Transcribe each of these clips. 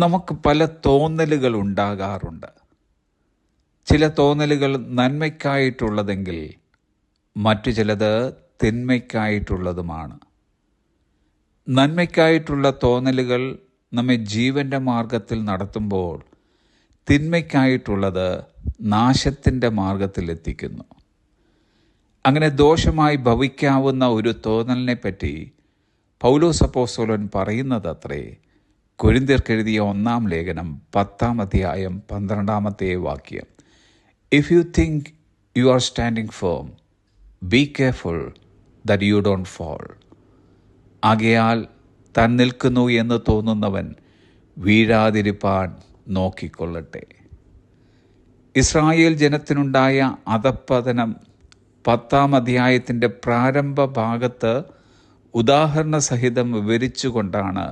നമുക്ക് പല തോന്നലുകൾ ഉണ്ടാകാറുണ്ട്. ചില തോന്നലുകൾ നന്മയ്ക്കായിട്ടുള്ളതെങ്കിൽ മറ്റു ചിലത് തിന്മയ്ക്കായിട്ടുള്ളതുമാണ്. നന്മയ്ക്കായിട്ടുള്ള തോന്നലുകൾ നമ്മെ ജീവൻ്റെ മാർഗത്തിൽ നടത്തുമ്പോൾ തിന്മയ്ക്കായിട്ടുള്ളത് നാശത്തിൻ്റെ മാർഗത്തിലെത്തിക്കുന്നു. അങ്ങനെ ദോഷമായി ഭവിക്കാവുന്ന ഒരു തോന്നലിനെ പറ്റി പൗലോസ് അപ്പോസ്തലൻ പറയുന്നതത്രേ കൊരിന്ത്യർക്കെഴുതിയ 1-ാം ലേഖനം 10-ാം അധ്യായം 12-ാമത്തെ വാക്യം. If you think you are standing firm, be careful that you don't fall. ആകയാൽ താൻ നിൽക്കുന്നു എന്ന് തോന്നുന്നവൻ വീഴാതിരിപ്പാൻ നോക്കിക്കൊള്ളട്ടെ. ഇസ്രായേൽ ജനത്തിനുണ്ടായ അധപ്പതനം 10-ാം അധ്യായത്തിൻ്റെ പ്രാരംഭ ഭാഗത്ത് ഉദാഹരണ സഹിതം വിവരിച്ചുകൊണ്ടാണ്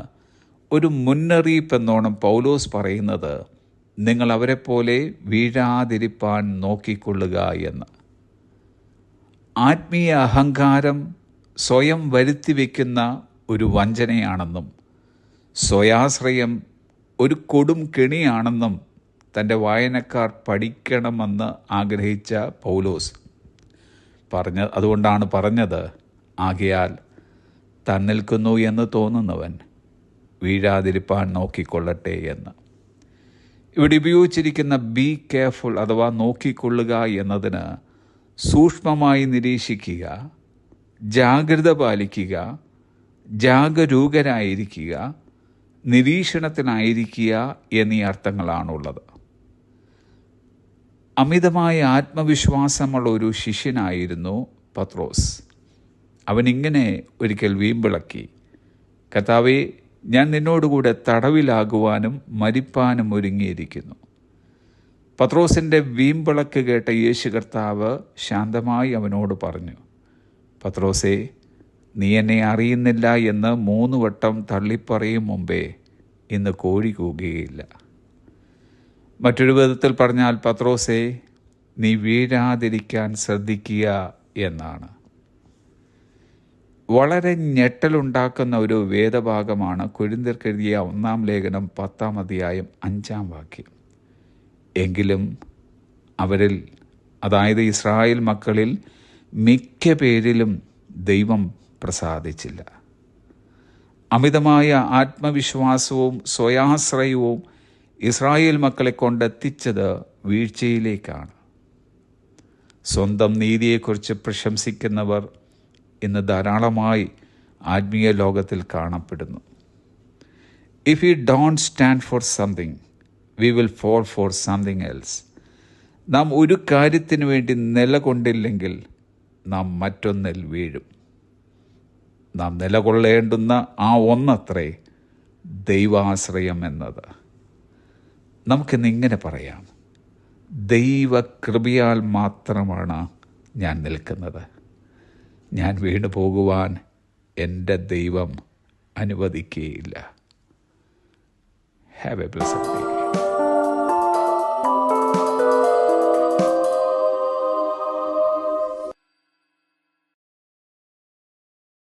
ഒരു മുന്നറിയിപ്പ് എന്നോണം പൗലോസ് പറയുന്നത്, നിങ്ങൾ അവരെപ്പോലെ വീഴാതിരിപ്പാൻ നോക്കിക്കൊള്ളുക എന്ന്. ആത്മീയ അഹങ്കാരം സ്വയം വരുത്തിവെക്കുന്ന ഒരു വഞ്ചനയാണെന്നും സ്വയാശ്രയം ഒരു കൊടും കെണിയാണെന്നും തൻ്റെ വായനക്കാർ പഠിക്കണമെന്ന് ആഗ്രഹിച്ച പൗലോസ് അതുകൊണ്ടാണ് പറഞ്ഞത്, ആകയാൽ താൻ നിൽക്കുന്നു എന്ന് തോന്നുന്നവൻ വീഴാതിരിപ്പാൻ നോക്കിക്കൊള്ളട്ടെ എന്ന്. ഇവിടെ ഉപയോഗിച്ചിരിക്കുന്ന ബി കെയർഫുൾ അഥവാ നോക്കിക്കൊള്ളുക എന്നതിന് സൂക്ഷ്മമായി നിരീക്ഷിക്കുക, ജാഗ്രത പാലിക്കുക, ജാഗരൂകരായിരിക്കുക, നിരീക്ഷണത്തിനായിരിക്കുക എന്നീ അർത്ഥങ്ങളാണുള്ളത്. അമിതമായ ആത്മവിശ്വാസമുള്ള ഒരു ശിഷ്യനായിരുന്നു പത്രോസ്. അവനിങ്ങനെ ഒരിക്കൽ വീമ്പിളക്കി, കർത്താവേ, ഞാൻ നിന്നോടുകൂടെ തടവിലാകുവാനും മരിപ്പാനും ഒരുങ്ങിയിരിക്കുന്നു. പത്രോസിൻ്റെ വീമ്പിളക്ക് കേട്ട യേശു കർത്താവ് ശാന്തമായി അവനോട് പറഞ്ഞു, പത്രോസേ, നീ എന്നെ അറിയുന്നില്ല എന്ന് 3 വട്ടം തള്ളിപ്പറയും മുമ്പേ ഇന്ന് കോഴി കൂകുകയില്ല. മറ്റൊരു വിധത്തിൽ പറഞ്ഞാൽ, പത്രോസേ, നീ വീഴാതിരിക്കാൻ ശ്രദ്ധിക്കുക എന്നാണ്. വളരെ ഞെട്ടലുണ്ടാക്കുന്ന ഒരു വേദഭാഗമാണ് കൊരിന്ത്യർക്കെഴുതിയ 1-ാം ലേഖനം 10-ാം അധ്യായം 5-ാം വാക്യം. എങ്കിലും അവരിൽ, അതായത് ഇസ്രായേൽ മക്കളിൽ മിക്ക പേരിലും ദൈവം പ്രസാദിച്ചില്ല. അമിതമായ ആത്മവിശ്വാസവും സ്വയാശ്രയവും ഇസ്രായേൽ മക്കളെ കൊണ്ടെത്തിച്ചത് വീഴ്ചയിലേക്കാണ്. സ്വന്തം നീതിയെക്കുറിച്ച് പ്രശംസിക്കുന്നവർ ഇന്ന് ധാരാളമായി ആത്മീയ ലോകത്തിൽ കാണപ്പെടുന്നു. If we don't stand for something, we will fall for something else. നാം ഒരു കാര്യത്തിന് വേണ്ടി നിലകൊണ്ടില്ലെങ്കിൽ നാം മറ്റൊന്നിൽ വീഴും. നാം നിലകൊള്ളേണ്ടുന്ന ആ ഒന്നത്രേ ദൈവാശ്രയം എന്നത്. നമുക്കിന്നിങ്ങനെ പറയാം, ദൈവകൃപയാൽ മാത്രമാണ് ഞാൻ നിൽക്കുന്നത്. ഞാൻ വീണു പോകുവാൻ എൻ്റെ ദൈവം അനുവദിക്കുകയില്ല. Have a blessed day.